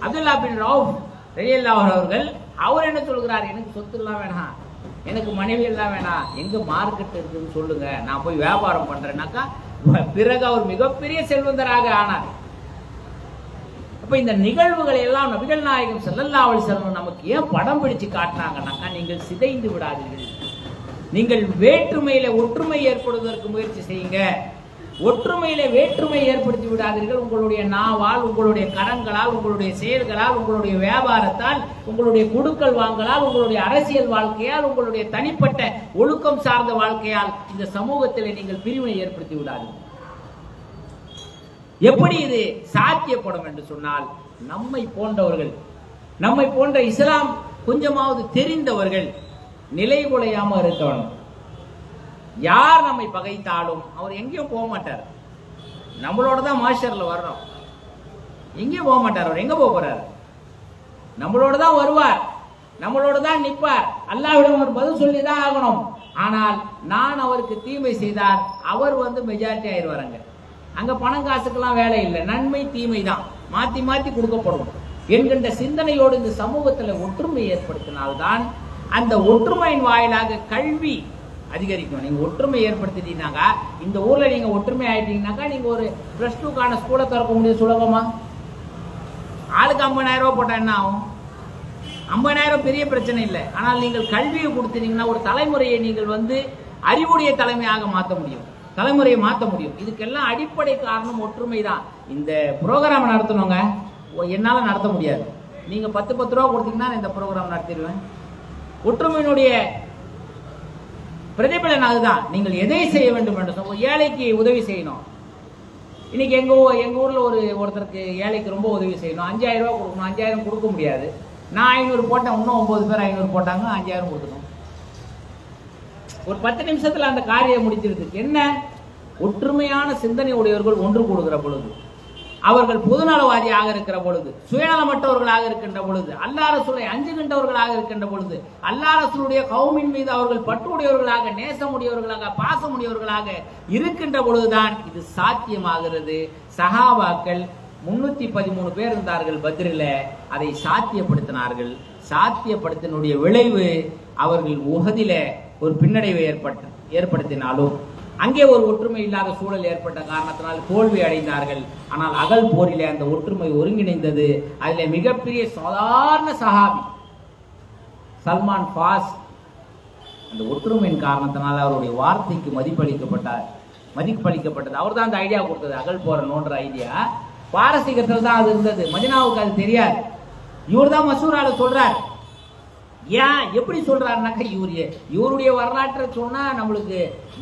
அப்துல்லா பின் ரவுஃப் ரலியல்லாஹு அவர்கள், அவர் என்ன சொல்கிறார், எனக்கு சொத்து எல்லாம் வேணாம், எனக்கு மனைவி எல்லாம் வேணாம், எங்க மார்க்கெட் இருக்குன்னு சொல்லுங்க, நான் போய் வியாபாரம் பண்றேன்னாக்கா பிறகு அவர் மிகப்பெரிய செல்வந்தராக ஆனார். இப்ப இந்த நிகழ்வுகளை எல்லாம் நபிகள் நாயகம் ஸல்லல்லாஹு அலைஹி வஸல்லம் நமக்கு ஏன் படம் பிடிச்சு காட்டினாங்கன்னா, நீங்கள் சிதைந்து விடாதீர்கள், நீங்கள் வேற்றுமையில ஒற்றுமை ஏற்படுவதற்கு முயற்சி செய்யுங்க, ஒற்றுமையில வேற்றுமை ஏற்படுத்தி விடாதீர்கள். உங்களுடைய நாவால், உங்களுடைய கரங்களால், உங்களுடைய செயல்களால், உங்களுடைய வியாபாரத்தால், உங்களுடைய குடுக்கல் வாங்கலால், உங்களுடைய அரசியல் வாழ்க்கையால், உங்களுடைய தனிப்பட்ட ஒழுக்கம் சார்ந்த வாழ்க்கையால் இந்த சமூகத்தில் நீங்கள் பிரிவினை ஏற்படுத்தி விடாதீர்கள். எப்படி இது சாத்தியப்படும் என்று சொன்னால், நம்மை போன்றவர்கள், நம்மை போன்ற இஸ்லாம் கொஞ்சமாவது தெரிந்தவர்கள் நிலை குலையாம இருக்கணும். யார் நம்மை பகைத்தாலும் அவர் எங்கேயும் போக மாட்டார், நம்மளோட தான் மாஸ்டர்ல வர்றோம், எங்கேயும் போக மாட்டார். அவர் எங்க போறாரு? நம்மளோட தான் வருவார், நம்மளோட தான் நிற்பார். அல்லாஹ்விடம் ஒரு பதில் சொல்லி தான் ஆகணும். ஆனால் நான் அவருக்கு தீமை செய்தார், அவர் மெஜாரிட்டி ஆயிடுவாருங்க. அங்க பணம் காசுக்கெல்லாம் வேலை இல்லை, நன்மை தீமை தான் மாத்தி மாத்தி கொடுக்கப்படும் என்கின்ற சிந்தனையோடு இந்த சமூகத்தில் ஒற்றுமை ஏற்படுத்தினால்தான் அந்த ஒற்றுமையின் வாயிலாக கல்வி அதிகரிக்கும். நீங்க ஒற்றுமை ஏற்படுத்திட்டீங்கன்னாக்கா, இந்த ஊர்ல நீங்க ஒற்றுமை ஆயிட்டீங்கன்னாக்கா, நீங்க ஒரு +2க்கான ஸ்கூலை திறக்க முடியும் சுலபமா. ஆளுக்கு 50,000 ரூபாய் போட்டா என்ன ஆகும்? 50,000 பெரிய பிரச்சனை இல்லை. ஆனால் நீங்கள் கல்வியை கொடுத்தீங்கன்னா ஒரு தலைமுறையை நீங்கள் அறிவுடைய தலைமையாக மாற்ற முடியும், தலைமுறையை மாற்ற முடியும். இதுக்கெல்லாம் அடிப்படை காரணம் ஒற்றுமை தான். இந்த ப்ரோக்ராம் நடத்தணுங்க, என்னால நடத்த முடியாது. நீங்க 10 ரூபா கொடுத்தீங்கன்னா இந்த ப்ரோக்ராம் நடத்திடுவேன். ஒற்றுமையினுடைய பிரதிபலன் அதுதான். நீங்கள் எதை செய்ய வேண்டும் என்று சொல்ல, ஏழைக்கு உதவி செய்யணும். இன்னைக்கு எங்க ஊர்ல ஒருத்தருக்கு ஏழைக்கு ரொம்ப உதவி செய்யணும், 5,000 ரூபாய் கொடுக்கணும். 5,000 கொடுக்க முடியாது. நான் 500 போட்டேன், இன்னும் 9 பேர் 500 போட்டாங்க, 5,000 கொடுக்கணும். ஒரு 10 நிமிஷத்துல அந்த காரியம் முடிச்சிருக்கு. என்ன? ஒற்றுமையான சிந்தனை உடையவர்கள் ஒன்று கூடுகிற பொழுது, அவர்கள் பொதுநலவாதியாக இருக்கிற பொழுது, சுயநலமற்றவர்களாக இருக்கின்ற பொழுது, அல்லாஹ் ரசூலை அஞ்சுகின்றவர்களாக இருக்கின்ற பொழுது, அல்லாஹ் ரசூலுடைய கௌமின் மீது அவர்கள் பற்றுடையவர்களாக, நேசமுடையவர்களாக, பாசமுடையவர்களாக இருக்கின்ற பொழுதுதான் இது சாத்தியமாகிறது. சஹாபாக்கள் 313 பேர் இருந்தார்கள் பத்ரில, அதை சாத்தியப்படுத்தினார்கள். சாத்தியப்படுத்தினுடைய விளைவு அவர்கள் உஹதில ஒரு பின்னடைவை ஏற்படுத்தினாலும் அங்கே ஒரு ஒற்றுமை இல்லாத சூழல் ஏற்பட்ட காரணத்தினால் தோல்வி அடைந்தார்கள். ஆனால் அகல் போரிலே அந்த ஒற்றுமை ஒருங்கிணைந்தது. அதில் மிகப்பெரிய சாதாரண சஹாபி சல்மான் ஃபாஸ் அந்த ஒற்றுமையின் காரணத்தினால் அவருடைய வார்த்தைக்கு மதிப்பளிக்கப்பட்டது. அவர் தான் அந்த ஐடியா கொடுத்தது. அகல் போற நோன்ற ஐடியா பாரசீகத்தில் தான் அது இருந்தது, மதினாவுக்கு அது தெரியாது. இவர் தான் மசூரால சொல்றார். ஏன் எப்படி சொல்றாருனாக்கா, இவருடைய வரலாற்றை சொன்னா நம்மளுக்கு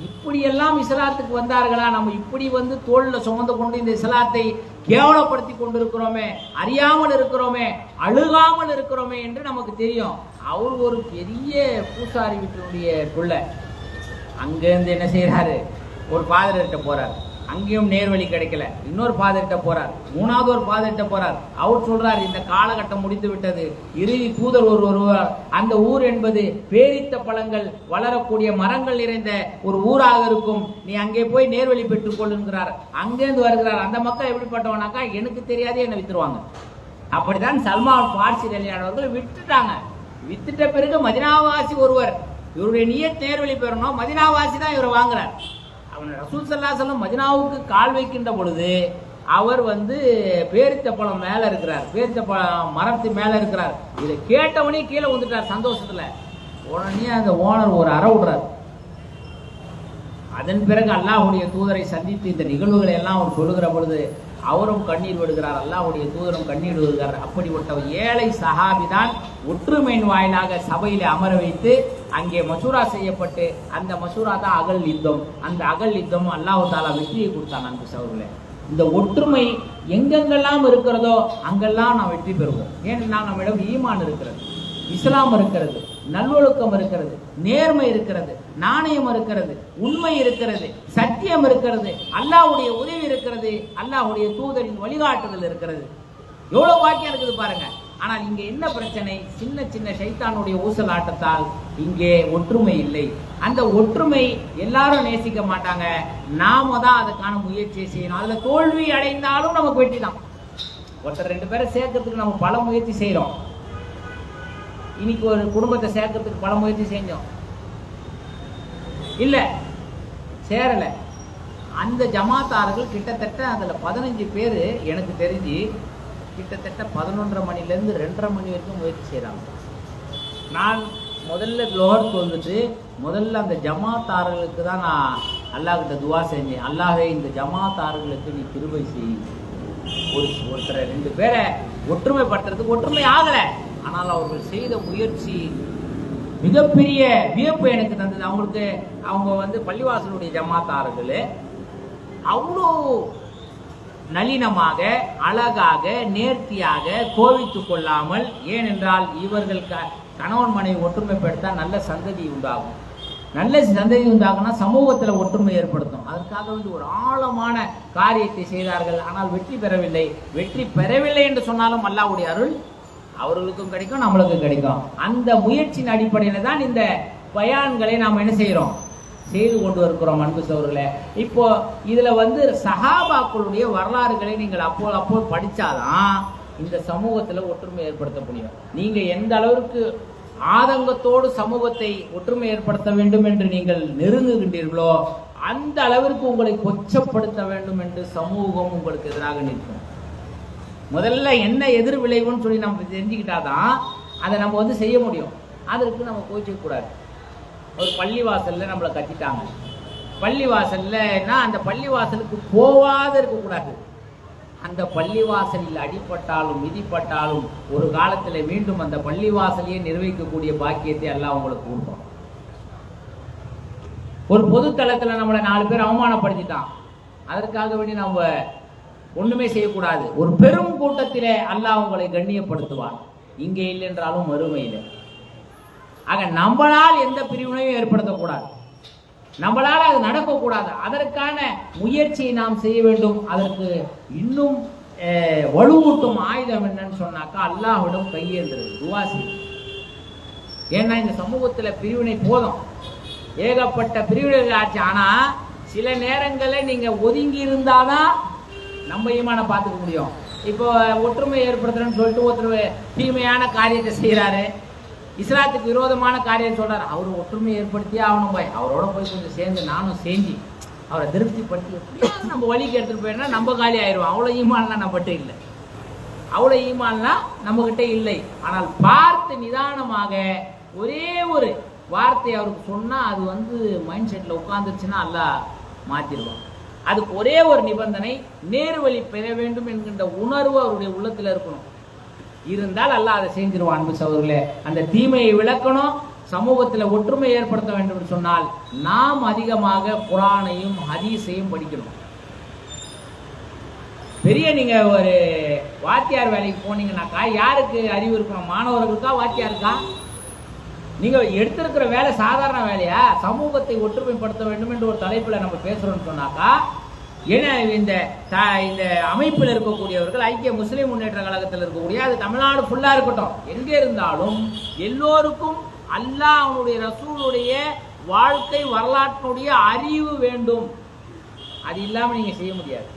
இப்படியெல்லாம் இஸ்லாத்துக்கு வந்தார்களா, நம்ம இப்படி தோல்ல சுமந்து கொண்டு இந்த இஸ்லாத்தை கேவலப்படுத்தி கொண்டிருக்கிறோமே, அறியாமல் இருக்கிறோமே, அழுகாமல் இருக்கிறோமே என்று நமக்கு தெரியும். அவர் ஒரு பெரிய பூசாரி வீட்டினுடைய பிள்ளை. அங்கிருந்து என்ன செய்யறாரு, ஒரு ஃபாதர்கிட்ட போறார். அங்கேயும் நேர்வழி கிடைக்கல, இன்னொரு ஃபாதர்கிட்ட போறார், மூணாவது ஒரு ஃபாதர்கிட்ட போறார். அவர் சொல்றார், இந்த காலகட்டம் முடிந்து விட்டது, இறுதி தூதர் ஒருவர், அந்த ஊர் என்பது பேரித்த பழங்கள் வளரக்கூடிய மரங்கள் நிறைந்த ஒரு ஊராக இருக்கும், நீ அங்கே போய் நேர்வழி பெற்றுக் கொள்ளுங்கிறார். அங்கேருந்து வருகிறார். அந்த மக்கள் எப்படிப்பட்டவனாக்கா, எனக்கு தெரியாதே என்ன வித்துருவாங்க. அப்படித்தான் சல்மான் பார்சி ரலியல்லாஹு விட்டுட்டாங்க. வித்துட்ட பிறகு மதினாவாசி ஒருவர், இவருடைய நியத் நேர்வழி பெறணும், மதினாவாசி தான் இவரை வாங்குறார். அவன் ரசூல் ஸல்லல்லாஹு அலைஹி வஸல்லம் மதீனாவுக்கு கால் வைக்கின்ற பொழுது அவர் பேரித்த பழம் மேல இருக்கிறார், பேரித்த மரத்து மேல இருக்கிறார். இதை கேட்டவனே கீழே வந்துட்டார் சந்தோஷத்துல. உடனே அந்த ஓனர் ஒரு அறை விடுறார். அதன் பிறகு அல்லாஹ்வுடைய தூதரை சந்தித்து இந்த நிகழ்வுகளை எல்லாம் அவர் சொல்லுகிற பொழுது அவரும் கண்ணீர் விடுகிறார், அல்லாஹ்வுடைய தூதரும் கண்ணீர் விடுகிறார். அப்படிப்பட்ட ஏழை சஹாபி தான் ஒற்றுமையின் வாயிலாக சபையில அமர வைத்து அங்கே மசூரா செய்யப்பட்டு, அந்த மசூரா தான் அகல் யுத்தம். அந்த அகல் யுத்தம் அல்லாஹ் தஆலா வெற்றியை கொடுத்தாங்க. அன்பு சகோதரர்களே, இந்த ஒற்றுமை எங்கெங்கெல்லாம் இருக்கிறதோ அங்கெல்லாம் நாம் வெற்றி பெறுவோம். ஏன்னா நம்மிடம் ஈமான் இருக்கிறது, இஸ்லாம் இருக்கிறது, நல்லொழுக்கம் இருக்கிறது, நேர்மை இருக்கிறது, நாணயம் இருக்கிறது, உண்மை இருக்கிறது, சத்தியம் இருக்கிறது, அல்லாஹ்வுடைய உதவி இருக்கிறது, அல்லாஹ்வுடைய தூதரின் வழிகாட்டுதல் இருக்கிறது. எவ்வளவு வாக்கியம் இருக்குது பாருங்க. ஆனால் இங்க என்ன பிரச்சனை, சின்ன சின்ன ஷைத்தானுடைய ஊசல் ஆட்டத்தால் இங்கே ஒற்றுமை இல்லை. அந்த ஒற்றுமை எல்லாரும் நேசிக்க மாட்டாங்க, நாம தான் அதுக்கான முயற்சியை செய்யணும். அதுல தோல்வி அடைந்தாலும் நமக்கு வெற்றி தான். ஒருத்தர் 2 பேரை சேர்க்கறதுக்கு நம்ம பல முயற்சி செய்யறோம். இன்னைக்கு ஒரு குடும்பத்தை சேர்க்கறதுக்கு பல முயற்சி செஞ்சோம், இல்ல சேரல. அந்த ஜமாத்தார்கள் கிட்டத்தட்ட அதுல 15 பேர் எனக்கு தெரிஞ்சு கிட்டத்தட்ட 11:30 மணிலேருந்து 2:30 மணி வரைக்கும் முயற்சி செய்கிறாங்க. நான் முதல்ல லோஹர் தொழுதுட்டு முதல்ல அந்த ஜமாத்தார்களுக்கு தான் நான் அல்லாஹ்கிட்ட துவா செஞ்சேன். அல்லாஹே, இந்த ஜமாத்தார்களுக்கு நீ கிருபை செய். ஒருத்தரை 2 பேரை ஒற்றுமைப்படுத்துறதுக்கு ஒற்றுமை ஆகலை, ஆனால் அவர்கள் செய்த முயற்சி மிகப்பெரிய வியப்பு எனக்கு தந்தது. அவங்க பள்ளிவாசலுடைய ஜமாத்தார்கள் அவ்வளோ நளினமாக, அழகாக, நேர்த்தியாக, கோவித்து கொள்ளாமல், ஏனென்றால் இவர்கள் கணவன் மனைவி ஒற்றுமைப்படுத்தா நல்ல சந்ததி உண்டாகும். நல்ல சந்ததி உண்டாகும்னா சமூகத்தில் ஒற்றுமை ஏற்படுத்தும். அதற்காக ஒரு ஆழமான காரியத்தை செய்தார்கள். ஆனால் வெற்றி பெறவில்லை என்று சொன்னாலும் அல்லாஹ்வுடைய அருள் அவர்களுக்கும் கிடைக்கும், நம்மளுக்கும் கிடைக்கும். அந்த முயற்சியின் அடிப்படையில் தான் இந்த பயான்களை நாம் என்ன செய்கிறோம், செய்து கொண்டு இருக்கிறோம். அன்பு சகோதரர்களே, இப்போ இதுல சஹாபாக்களுடைய வரலாறுகளை நீங்கள் அப்போ படிச்சாதான் இந்த சமூகத்துல ஒற்றுமை ஏற்படுத்த முடியும். நீங்க எந்த அளவிற்கு ஆதங்கத்தோடு சமூகத்தை ஒற்றுமை ஏற்படுத்த வேண்டும் என்று நீங்கள் நெருங்குகின்றீர்களோ அந்த அளவிற்கு உங்களை கொச்சப்படுத்த வேண்டும் என்று சமூகம் உங்களுக்கு எதிராக நிற்கும். முதல்ல என்ன எதிர் விளைவுன்னு சொல்லி நம்ம தெரிஞ்சுக்கிட்டாதான் அதை நம்ம செய்ய முடியும். அதற்கு நம்ம கோச்சிக்க கூடாது. ஒரு பள்ளிவாசல்ல நம்மளை கட்டிட்டாங்க. பள்ளிவாசல்னா அந்த பள்ளிவாசலுக்கு போவாத இருக்கக்கூடாது. அந்த பள்ளிவாசலில் அடிப்பட்டாலும் மிதிப்பட்டாலும் ஒரு காலத்தில் மீண்டும் அந்த பள்ளிவாசலையே நிர்வகிக்கக்கூடிய பாக்கியத்தை அல்லாஹ் உங்களுக்கு கொடுக்கும். ஒரு பொது தளத்தில் நம்மளை 4 பேர் அவமானப்படுத்திட்டான், அதற்காக வேண்டி நம்ம ஒண்ணுமே செய்யக்கூடாது. ஒரு பெரும் கூட்டத்திலே அல்லாஹ் உங்களை கண்ணியப்படுத்துவார், இங்கே இல்லை என்றாலும் மறுமையில். ஆக நம்மளால் எந்த பிரிவினையும் ஏற்படுத்தக்கூடாது, நம்மளால அது நடக்கக்கூடாது. அதற்கான முயற்சியை நாம் செய்ய வேண்டும். அதற்கு இன்னும் வலுவூட்டும் ஆயுதம் என்னன்னு சொன்னாக்கா அல்லாஹ்விடம் கையேந்துறது, துவா செய்யுது. ஏன்னா இந்த சமூகத்துல பிரிவினை போதும், ஏகப்பட்ட பிரிவினைகள் ஆச்சு. ஆனா சில நேரங்களில் நீங்க ஒதுங்கி இருந்தாதான் நம்ம ஈமான பார்த்துக்க முடியும். இப்போ ஒற்றுமை ஏற்படுத்துறேன்னு சொல்லிட்டு ஒருத்தர் தீமையான காரியத்தை செய்யறாரு, இஸ்லாத்துக்கு விரோதமான காரியம் சொல்றாரு, அவர் ஒற்றுமை ஏற்படுத்தியே ஆகணும். அவரோட போய் கொஞ்சம் சேர்ந்து நானும் செஞ்சு அவரை திருப்திப்படுத்தி எப்படியாவது நம்ம வழிக்கு எடுத்துட்டு போயிடனா நம்ம காலி ஆயிடுவோம். அவ்வளோ ஈமான்லாம் நம்மகிட்ட இல்லை, அவ்வளோ ஈமான்லாம் நம்மகிட்ட இல்லை. ஆனால் பார்த்து நிதானமாக ஒரே ஒரு வார்த்தை அவருக்கு சொன்னா அது மைண்ட் செட்ல உட்கார்ந்துருச்சுன்னா அல்லாஹ் மாத்திடுவான். அதுக்கு ஒரே ஒரு நிபந்தனை, நேரு வழி பெற வேண்டும் என்கின்ற உணர்வு அவருடைய உள்ளத்துல இருக்கணும். இருந்தால் அல்லாஹ் அதை செஞ்சிருவான். அன்பு சகோதரர்களே, அந்த தீமையை விளக்கணும், சமூகத்தில் ஒற்றுமை ஏற்படுத்த வேண்டும் என்று சொன்னால் நாம் அதிகமாக குர்ஆனையும் ஹதீஸையும் படிக்கணும். பெரிய நீங்க ஒரு வாத்தியார் வேலைக்கு போனீங்கன்னாக்கா யாருக்கு அறிவு இருக்கணும், மாணவர்களுக்கா வாத்தியாருக்கா? நீங்க எடுத்திருக்கிற வேலை சாதாரண வேலையா? சமூகத்தை ஒற்றுமைப்படுத்த வேண்டும் என்று ஒரு தலைப்புல நம்ம பேசுறோம்னு சொன்னாக்கா, ஏன்னா இந்த அமைப்பில் இருக்கக்கூடியவர்கள், ஐக்கிய முஸ்லிம் முன்னேற்ற கழகத்தில் இருக்கக்கூடிய, அது தமிழ்நாடு ஃபுல்லா இருக்கட்டும், எங்கே இருந்தாலும் எல்லோருக்கும் அல்லாஹ் அவனுடைய ரசூலுடைய வாழ்க்கை வரலாற்றுடைய அறிவு வேண்டும். அது இல்லாம நீங்க செய்ய முடியாது.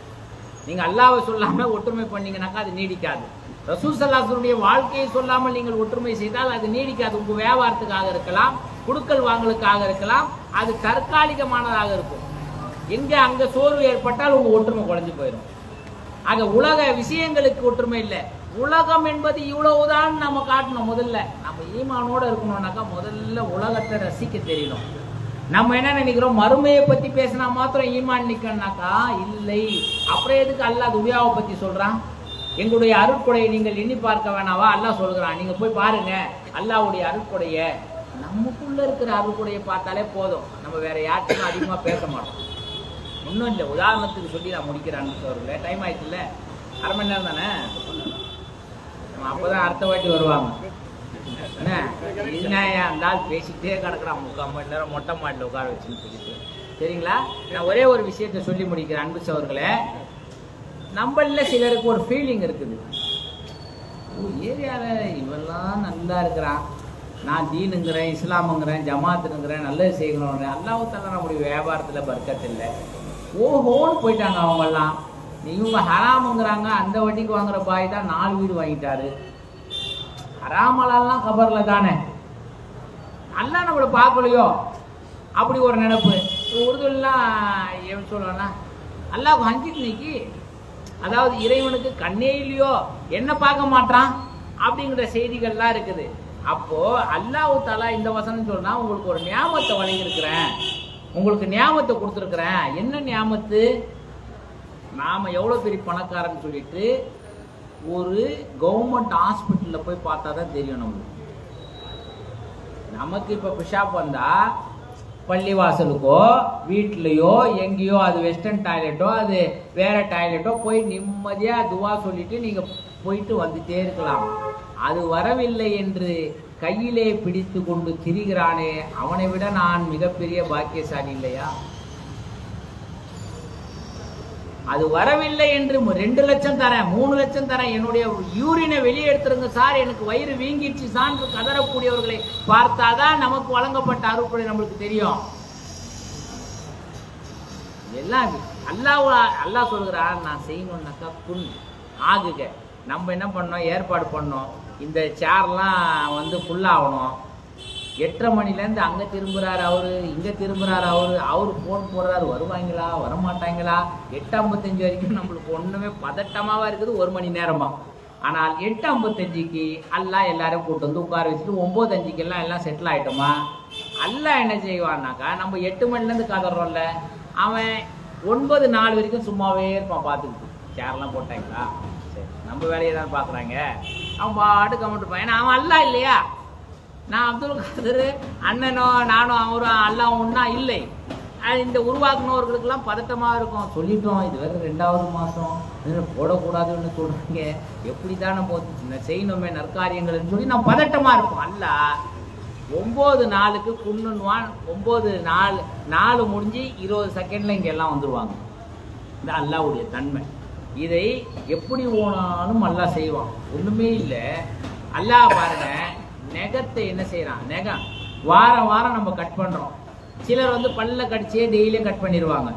நீங்க அல்லாஹ்வை சொல்லாம ஒற்றுமை பண்ணீங்கன்னாக்கா அது நீடிக்காது. ரசூல் ஸல்லல்லாஹு அலைஹி வஸல்லம் வாழ்க்கையை சொல்லாமல் நீங்கள் ஒற்றுமை செய்தால் அது நீடிக்காது. உங்க வியாபாரத்துக்காக இருக்கலாம், குடுக்கல் வாங்கலுக்காக இருக்கலாம், அது தற்காலிகமானதாக இருக்கும். எங்க அங்க சோர்வு ஏற்பட்டால் உங்க ஒற்றுமை குறைஞ்சு போயிடும். ஆக உலக விஷயங்களுக்கு ஒற்றுமை இல்லை. உலகம் என்பது இவ்வளவுதான் நம்ம காட்டணும். முதல்ல நம்ம ஈமானோட இருக்கணும்னாக்கா முதல்ல உலகத்தை ரசிக்க தெரியணும். நம்ம என்ன நினைக்கிறோம், மறுமையை பத்தி பேசினா மாத்திரம் ஈமான் நிக்கணும்னாக்கா இல்லை. அப்புறம் எதுக்கு அல்லாஹ் துனியாவை பத்தி சொல்றான்? எங்களுடைய அருட்கொடையை நீங்கள் எண்ணி பார்க்க வேணாவா? அல்லாஹ் சொல்கிறான், நீங்க போய் பாருங்க அல்லாஹ்வுடைய அருட்கொடைய. நமக்குள்ள இருக்கிற அருட்கொடையை பார்த்தாலே போதும், நம்ம வேற யார்கிட்டையும் அதிகமா பேச மாட்டோம். ஒன்றும் இல்லை, உதாரணத்துக்கு சொல்லி நான் முடிக்கிறேன். அவர்களே, டைம் ஆயிடுச்சு இல்லை, 1/2 மணி நேரம் தானே, நம்ம அப்போதான் அடுத்த வாட்டி வருவாங்க. என்ன இருந்தால் பேசிக்கிட்டே கிடக்குறான் 3/4 மணி நேரம் மொட்டை மாட்டில் உட்கார வச்சுன்னு சொல்லிட்டு. சரிங்களா, நான் ஒரே ஒரு விஷயத்த சொல்லி முடிக்கிறேன். அன்பு சகோதரர்களே, நம்மள சிலருக்கு ஒரு ஃபீலிங் இருக்குது, ஏரியாவில் இவெல்லாம் நல்லா இருக்கிறான், நான் தீனுங்கிறேன், இஸ்லாமுங்கிறேன், ஜமாத்துங்கிறேன், நல்லது செய்யணும், அல்லாஹ் தஆலா நம்முடைய வியாபாரத்தில் பர்க்கத் இல்லை, ஓஹோன்னு போயிட்டாங்க அவங்கெல்லாம். இவங்க ஹராமுங்கிறாங்க, அந்த வட்டிக்கு வாங்குற பாய் தான் 4 வீடு வாங்கிட்டாரு. ஹராமலாம் கபர்ல தானே, அல்லாஹ் நம்மளை பார்க்கலையோ அப்படி ஒரு நினைப்பு. உருதுலாம் எப்படி சொல்லணும்னா, அல்லாஹ் ஹஞ்சிட்டு நீக்கி அதாவது இறைவனுக்கு கண்ணே இல்லையோ, என்ன பார்க்க மாட்டான் அப்படிங்கிற செய்திகள்லாம் இருக்குது. அப்போ அல்லாஹ் தஆலா இந்த வசனம் சொன்னா, உங்களுக்கு ஒரு நியாமத்தை வழங்கியிருக்கிறேன், உங்களுக்கு நியாமத்தை கொடுத்துருக்கிறேன். என்ன நியாமத்து? நாம எவ்வளவு பெரிய பணக்காரன்னு சொல்லிட்டு ஒரு கவர்மெண்ட் ஹாஸ்பிட்டல்ல போய் பார்த்தா தான் தெரியும் நம்மளுக்கு. நமக்கு இப்ப பிஷாப் வந்தா பள்ளிவாசலுக்கோ வீட்லயோ எங்கேயோ, அது வெஸ்டர்ன் டாய்லெட்டோ அது வேற டாய்லெட்டோ போய் நிம்மதியா துவா சொல்லிட்டு நீங்க போயிட்டு வந்துட்டே இருக்கலாம். அது வரவில்லை என்று கையிலே பிடித்து கொண்டு திரிகிறானே, அவனை விட நான் மிகப்பெரிய பாக்கியசாலி இல்லையா? அது வரவில்லை என்று 2 லட்சம் தரேன், 3 லட்சம் தரேன், என்னுடைய யூரினை வெளியே எடுத்துருங்க சார், எனக்கு வயிறு வீங்கிடுச்சு சான்று கதறக்கூடியவர்களை பார்த்தாதான் நமக்கு வழங்கப்பட்ட அருட்கொடை நம்மளுக்கு தெரியும். எல்லாம் அல்லாஹ் சொல்கிறான், நான் செய்யணும்னாக்கா குன் ஆகுக. நம்ம என்ன பண்ணோம், ஏற்பாடு பண்ணோம், இந்த சேர்லாம் வந்து ஃபுல்லாகணும். 8:30 மணிலேருந்து அங்கே திரும்புகிறார் அவரு, இங்கே திரும்புகிறார் அவரு ஃபோன் போடுறாரு, வருவாங்களா வரமாட்டாங்களா. 8:55 வரைக்கும் நம்மளுக்கு ஒன்றுமே பதட்டமாக இருக்குது, 1 மணி நேரமாக. ஆனால் 8:55க்கு அல்லாஹ் எல்லாரும் கூட்டு வந்து உட்கார வச்சுட்டு 9:05 எல்லாம் செட்டில் ஆகிட்டோமா. அல்லாஹ் என்ன செய்வான்னாக்கா, நம்ம 8 மணிலேருந்து கதறோம்ல, அவன் 9:04 வரைக்கும் சும்மாவே இருப்பான் பார்த்துக்கிட்டு. சேர்லாம் போட்டாங்களா, சரி நம்ம வேலையை தான் பார்க்குறாங்க, அவன் பாட்டு கமெண்ட் இருப்பான். ஏன்னா அவன் அல்லாஹ் இல்லையா. நான் அப்துல் காதர் அண்ணனோ நானோ அவரும் அல்லாஹ் ஒன்றா இல்லை. இந்த உருவாக்குனவர்களுக்கெல்லாம் பதட்டமாக இருக்கும். சொல்லிட்டோம், இது வேறு 2வது மாதம் போடக்கூடாதுன்னு சொல்கிறாங்க, எப்படி தான் நம்ம செய்யணுமே நற்காரியங்கள்னு சொல்லி நான் பதட்டமாக இருப்போம். அல்லாஹ் 9:04க்கு குன்னுவான். 9:04 முடிஞ்சு 20 செகண்டில் இங்கே எல்லாம் வந்துடுவாங்க. இந்த அல்லாஹ்வுடைய தன்மை. இதை எப்படி ஓனாலும் அல்லாஹ் செய்வான், ஒன்றுமே இல்லை. அல்லாஹ் பாருங்க, நெகத்தை என்ன செய்யறான், நெகம் வாரம் நம்ம கட் பண்றோம். சிலர் வந்து பல்ல கடிச்சே டெய்லியும் கட் பண்ணிடுவாங்க.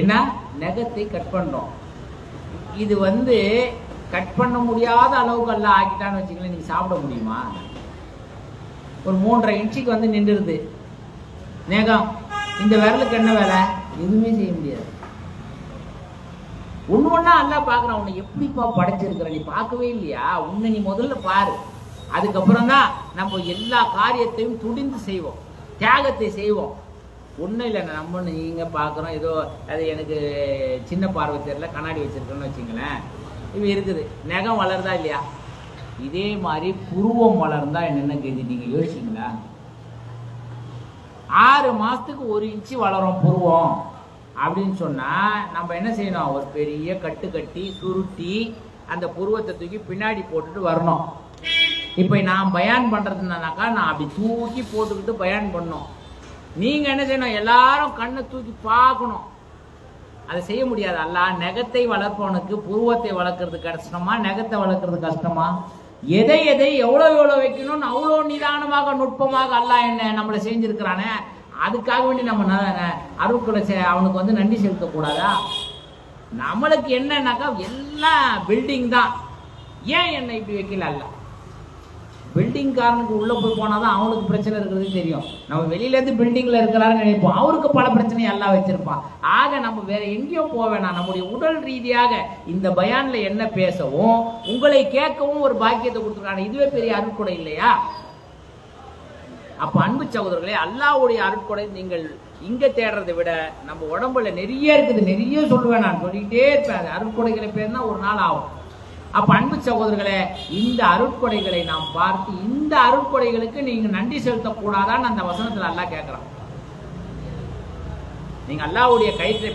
என்ன, நெகத்தை கட் பண்றோம். இது வந்து கட் பண்ண முடியாத அளவுக்கு எல்லாம் ஆக்கிட்டான்னு வச்சுக்கலாம், நீங்க சாப்பிட முடியுமா? ஒரு 3.5 இன்ச்சுக்கு வந்து நின்றுருது நெகம். இந்த விரலுக்கு என்ன வேலை? எதுவுமே செய்ய முடியாது. ஒண்ணா அல்லாஹ் பார்க்கறான், உன்னை எப்படிப்பா படைச்சிருக்கிற, நீ பார்க்கவே இல்லையா? உன்னை நீ முதல்ல பாரு, அதுக்கப்புறம் தான் நம்ம எல்லா காரியத்தையும் துடிந்து செய்வோம், தியாகத்தை செய்வோம். ஒன்றும் இல்லை, நம்ம நீங்க பார்க்குறோம், ஏதோ அது எனக்கு சின்ன பார்வை தெரியல, கண்ணாடி வச்சிருக்கேன்னு வச்சுங்களேன். இது இருக்குது, நகம் வளருதா இல்லையா? இதே மாதிரி புருவம் வளர்ந்தா என்னென்ன கேள்வி நீங்க யோசிச்சிங்களா? 6 மாசத்துக்கு 1 இன்ச்சு வளரும் புருவம் அப்படின்னு சொன்னா நம்ம என்ன செய்யணும், ஒரு பெரிய கட்டு கட்டி சுருட்டி அந்த புருவத்தை தூக்கி பின்னாடி போட்டுட்டு வரணும். இப்ப நான் பயான் பண்றதுனாக்கா நான் அப்படி தூக்கி போட்டுக்கிட்டு பயான் பண்ணணும். நீங்க என்ன செய்யணும், எல்லாரும் கண்ணை தூக்கி பார்க்கணும். அதை செய்ய முடியாது. அல்லாஹ் நெகத்தை வளர்ப்பவனுக்கு புருவத்தை வளர்க்கறது கஷ்டமா, நெகத்தை வளர்க்கறது கஷ்டமா? எதை எவ்வளவு வைக்கணும்னு அவ்வளோ நிதானமாக நுட்பமாக அல்லாஹ் என்ன நம்மளை செஞ்சிருக்கிறானே, அதுக்காக வேண்டி நம்ம அருட்களை அவனுக்கு வந்து நன்றி செலுத்தக்கூடாதா? நம்மளுக்கு என்னன்னாக்கா எல்லாம் பில்டிங் தான். ஏன் என்ன இப்படி வைக்கல? அல்ல பில்டிங் காரனுக்கு உள்ள போய் போனாதான் அவனுக்கு பிரச்சனை இருக்கிறது தெரியும். நம்ம வெளியில இருந்து பில்டிங்ல இருக்கிறாருன்னு நினைப்போம், அவருக்கு பல பிரச்சனை எல்லாம் வச்சிருப்பான். ஆக நம்ம வேற எங்கேயோ போக வேணாம். நம்முடைய உடல் ரீதியாக இந்த பயான்ல என்ன பேசவும் உங்களை கேட்கவும் ஒரு பாக்கியத்தை கொடுத்துருக்காங்க. இதுவே பெரிய அருட்கொடை இல்லையா? அப்ப அன்பு சகோதரர்களே, அல்லாஹ்வுடைய அருட்கொடை நீங்கள் இங்க தேடுறதை விட நம்ம உடம்புல நிறைய இருக்குது. நிறைய சொல்லுவேன், நான் சொல்லிக்கிட்டே இருப்பேன். அருட்கொடைகளை பேர்னா ஒரு நாள் ஆகும். அப்ப அன்பு சகோதரர்களே, இந்த அருட்கொடைகளை நாம் பார்த்து இந்த அருட்கொடைகளுக்கு நீங்க நன்றி செலுத்தக்கூடாதான்னு அந்த வசனத்துல அல்லாஹ் கேட்கிறான். நீங்க அல்லாஹ்வுடைய கயிற்றை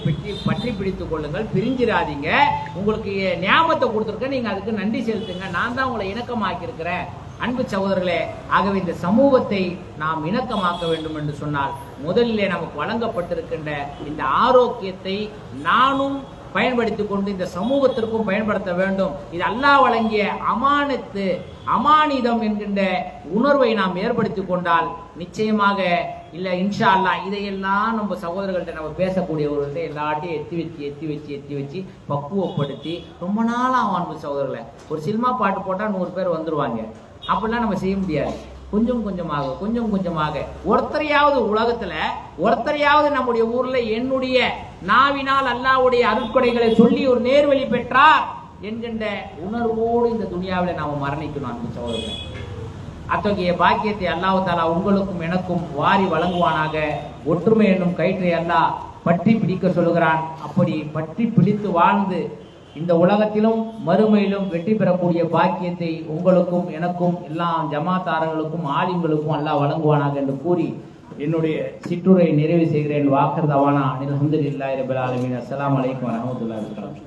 பற்றி பிடித்துக் கொள்ளுங்கள், பிரிஞ்சிடாதீங்க. உங்களுக்கு ஞாபகத்தை கொடுத்துருக்க, நீங்க அதுக்கு நன்றி செலுத்துங்க. நான் தான் உங்களை இணக்கமாக்கி இருக்கிறேன். அன்பு சகோதரர்களே, ஆகவே இந்த சமூகத்தை நாம் இணக்கமாக்க வேண்டும் என்று சொன்னால் முதலிலே நமக்கு வழங்கப்பட்டிருக்கின்ற இந்த ஆரோக்கியத்தை நானும் பயன்படுத்திக் கொண்டு இந்த சமூகத்திற்கும் பயன்படுத்த வேண்டும். இது அல்லாஹ் வழங்கிய அமானத்து, அமானிதம் என்கின்ற உணர்வை நாம் ஏற்படுத்திக் கொண்டால் நிச்சயமாக இல்ல இன்ஷா அல்லாஹ் இதையெல்லாம் நம்ம சகோதரர்கள்ட்ட நம்ம பேசக்கூடியவர்கள்ட்ட எல்லாத்தையும் எத்தி வச்சு பக்குவப்படுத்தி ரொம்ப நாள் ஆகும். அன்பு சகோதரர்களை, ஒரு சினிமா பாட்டு போட்டா 100 பேர் வந்துருவாங்க. அப்படிலாம் நம்ம செய்ய முடியாது. கொஞ்சம் கொஞ்சமாக ஒருத்தரையாவது உலகத்துல ஒருத்தரையாவது நம்முடைய ஊர்ல என்னுடைய நாவினால் அல்லாஹ்வுடைய அருட்கொடைகளை சொல்லி ஒரு நேர்வழி பெற்றார் என்கின்ற உணர்வோடு இந்த துனியாவில நாம மரணிக்கணும் அன்பு சகோதரர்களே. அத்தகைய பாக்கியத்தை அல்லாஹ் தஆலா உங்களுக்கும் எனக்கும் வாரி வழங்குவானாக. ஒற்றுமை என்னும் கயிற்றை அல்லாஹ் பற்றி பிடிக்க சொல்லுகிறான். அப்படி பற்றி பிடித்து வாழ்ந்து இந்த உலகத்திலும் மறுமையிலும் வெற்றி பெறக்கூடிய பாக்கியத்தை உங்களுக்கும் எனக்கும் எல்லா ஜமாத்தாரர்களுக்கும் ஆலிம்களுக்கும் அல்லாஹ் வழங்குவானாக என்று கூறி என்னுடைய சிற்றுரை நிறைவு செய்கிறேன். வாக்கர் தவானா அல்ஹம்துலில்லாஹி ரப்பில் ஆலமீன். அஸ்ஸலாமு அலைக்கும் வரஹ்மத்துல்லாஹி வபரகாத்துஹு.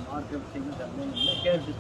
மார்க்கெட்